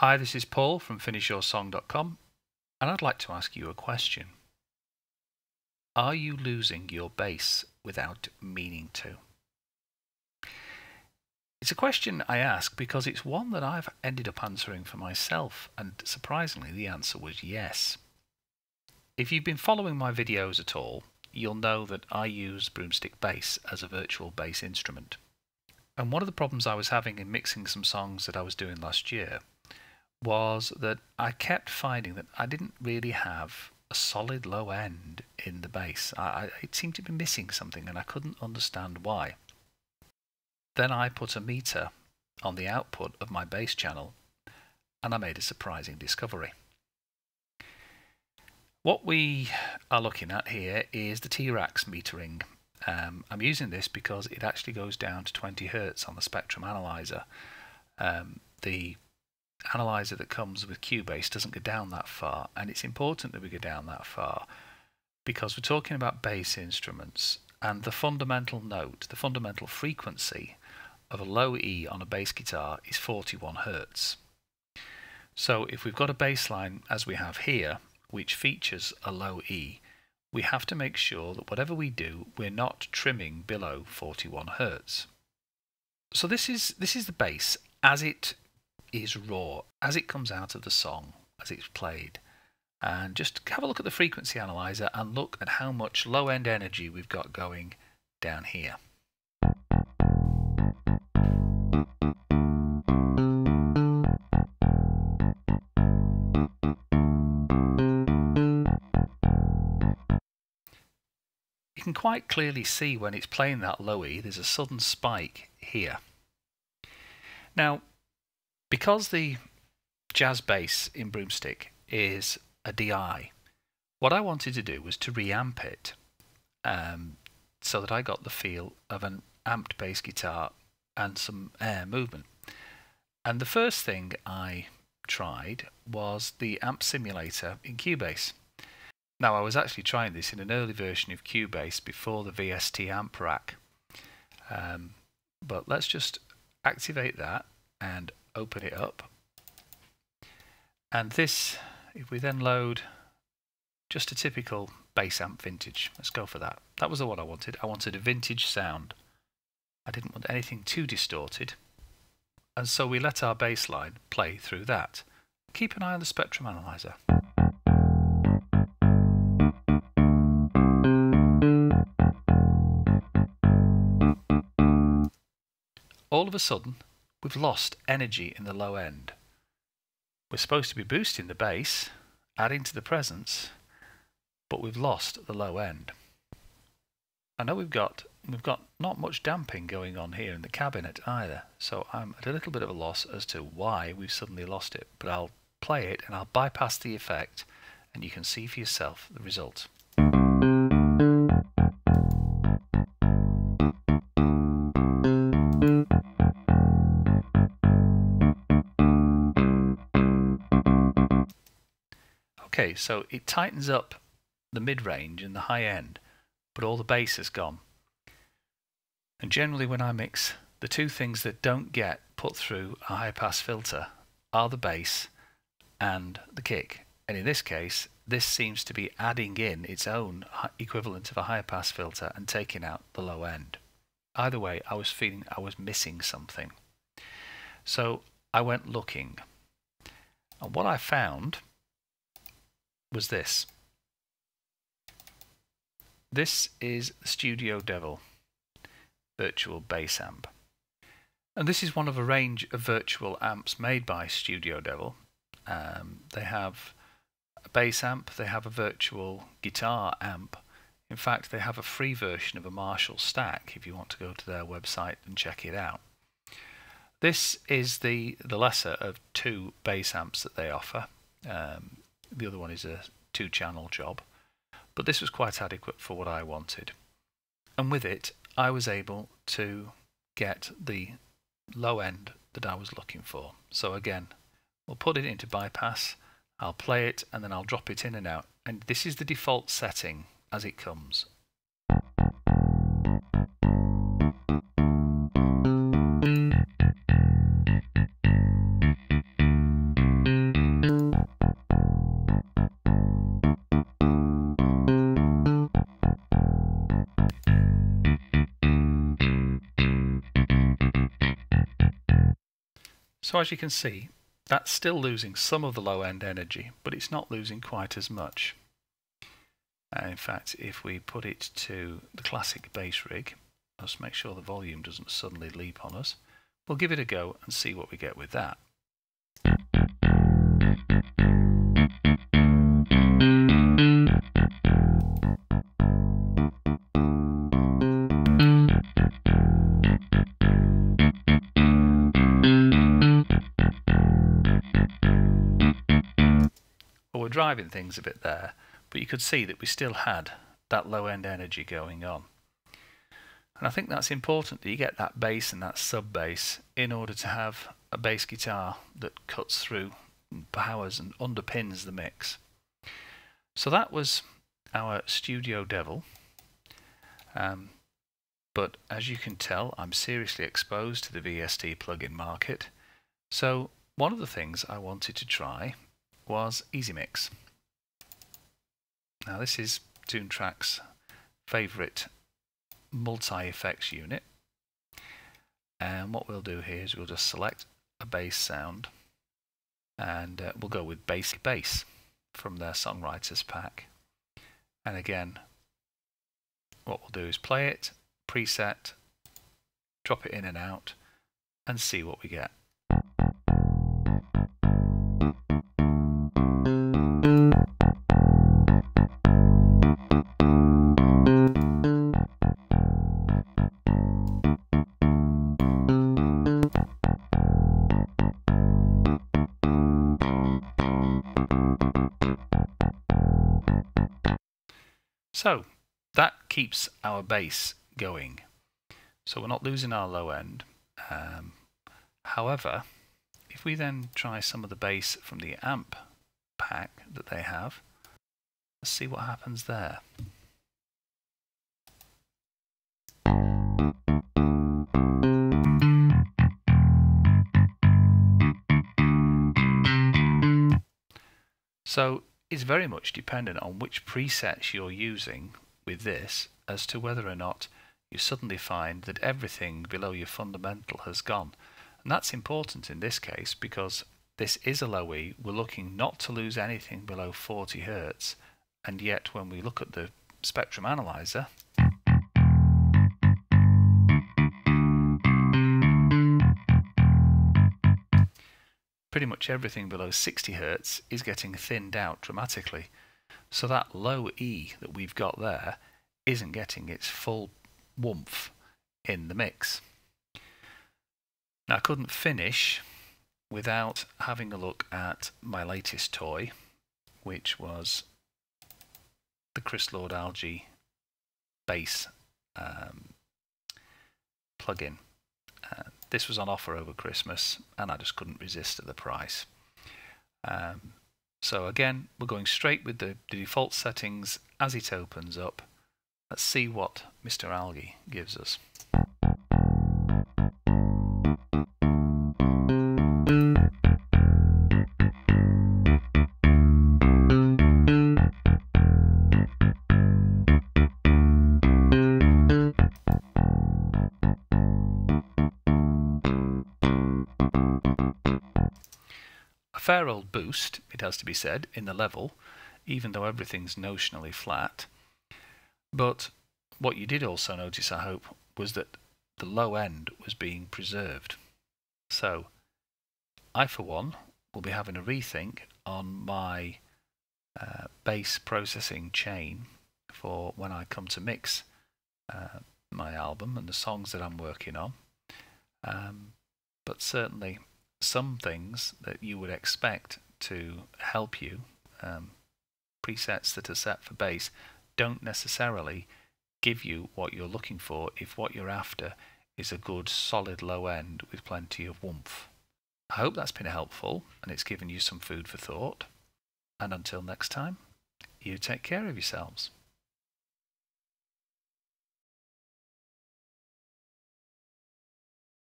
Hi, this is Paul from finishYourSong.com, and I'd like to ask you a question. Are you losing your bass without meaning to? It's a question I ask because it's one that I've ended up answering for myself, and surprisingly the answer was yes. If you've been following my videos at all, you'll know that I use broomstick bass as a virtual bass instrument. And one of the problems I was having in mixing some songs that I was doing last year was that I kept finding that I didn't really have a solid low end in the bass. It seemed to be missing something and I couldn't understand why. Then I put a meter on the output of my bass channel and I made a surprising discovery. What we are looking at here is the T-Rax metering. I'm using this because it actually goes down to 20 Hz on the spectrum analyzer. The analyzer that comes with Cubase doesn't go down that far, and it's important that we go down that far because we're talking about bass instruments, and the fundamental note, the fundamental frequency of a low E on a bass guitar is 41 Hz. So if we've got a bass line as we have here which features a low E, we have to make sure that whatever we do we're not trimming below 41 Hz. So this is the bass as it is raw, as it comes out of the song, as it's played. And just have a look at the frequency analyzer and look at how much low end energy we've got going down here. You can quite clearly see when it's playing that low E, there's a sudden spike here. Now, because the jazz bass in Broomstick is a DI, what I wanted to do was to reamp it so that I got the feel of an amped bass guitar and some air movement. And the first thing I tried was the amp simulator in Cubase. Now, I was actually trying this in an early version of Cubase before the VST amp rack. But let's just activate that and open it up. And this, if we then load just a typical bass amp vintage, let's go for that. That was the one I wanted. I wanted a vintage sound. I didn't want anything too distorted. And so we let our bass line play through that. Keep an eye on the spectrum analyzer. All of a sudden, we've lost energy in the low end. We're supposed to be boosting the bass, adding to the presence, but we've lost the low end. I know we've got not much damping going on here in the cabinet either, so I'm at a little bit of a loss as to why we've suddenly lost it, but I'll play it and I'll bypass the effect and you can see for yourself the result. Okay, so it tightens up the mid-range and the high end, but all the bass is gone. And generally when I mix, the two things that don't get put through a high-pass filter are the bass and the kick. And in this case, this seems to be adding in its own equivalent of a high-pass filter and taking out the low end. Either way, I was feeling I was missing something. So I went looking. And what I found was this. This is the Studio Devil virtual bass amp. And this is one of a range of virtual amps made by Studio Devil. They have a bass amp, they have a virtual guitar amp. In fact, they have a free version of a Marshall stack if you want to go to their website and check it out. This is the lesser of two bass amps that they offer. The other one is a 2-channel job, but this was quite adequate for what I wanted. And with it, I was able to get the low end that I was looking for. So again, we'll put it into bypass, I'll play it, and then I'll drop it in and out. And this is the default setting as it comes. So as you can see, that's still losing some of the low end energy, but it's not losing quite as much. And in fact, if we put it to the classic bass rig, let's make sure the volume doesn't suddenly leap on us. We'll give it a go and see what we get with that. Well, we're driving things a bit there, but you could see that we still had that low end energy going on. And I think that's important that you get that bass and that sub bass in order to have a bass guitar that cuts through and powers and underpins the mix. So that was our Studio Devil. But as you can tell, I'm seriously exposed to the VST plugin market. So one of the things I wanted to try was Easy Mix. Now this is Toontrack's favourite multi-effects unit, and what we'll do here is we'll just select a bass sound, and we'll go with Basic Bass from their Songwriters pack. And again, what we'll do is play it, preset, drop it in and out, and see what we get. So that keeps our bass going. So we're not losing our low end. However, if we then try some of the bass from the amp pack that they have, let's see what happens there. So it's very much dependent on which presets you're using with this as to whether or not you suddenly find that everything below your fundamental has gone. And that's important in this case because this is a low E. We're looking not to lose anything below 40 Hz, and yet when we look at the spectrum analyzer, pretty much everything below 60 Hz is getting thinned out dramatically. So that low E that we've got there isn't getting its full woomph in the mix. Now I couldn't finish without having a look at my latest toy, which was the Chris Lord Algae bass plugin. This was on offer over Christmas and I just couldn't resist at the price. So again, we're going straight with the default settings as it opens up. Let's see what Mr. Algae gives us. A fair old boost, it has to be said, in the level, even though everything's notionally flat. But what you did also notice, I hope, was that the low end was being preserved. So I, for one, will be having a rethink on my bass processing chain for when I come to mix my album and the songs that I'm working on. But certainly some things that you would expect to help you, presets that are set for bass, don't necessarily give you what you're looking for if what you're after is a good solid low end with plenty of woomph. I hope that's been helpful and it's given you some food for thought. And until next time, you take care of yourselves.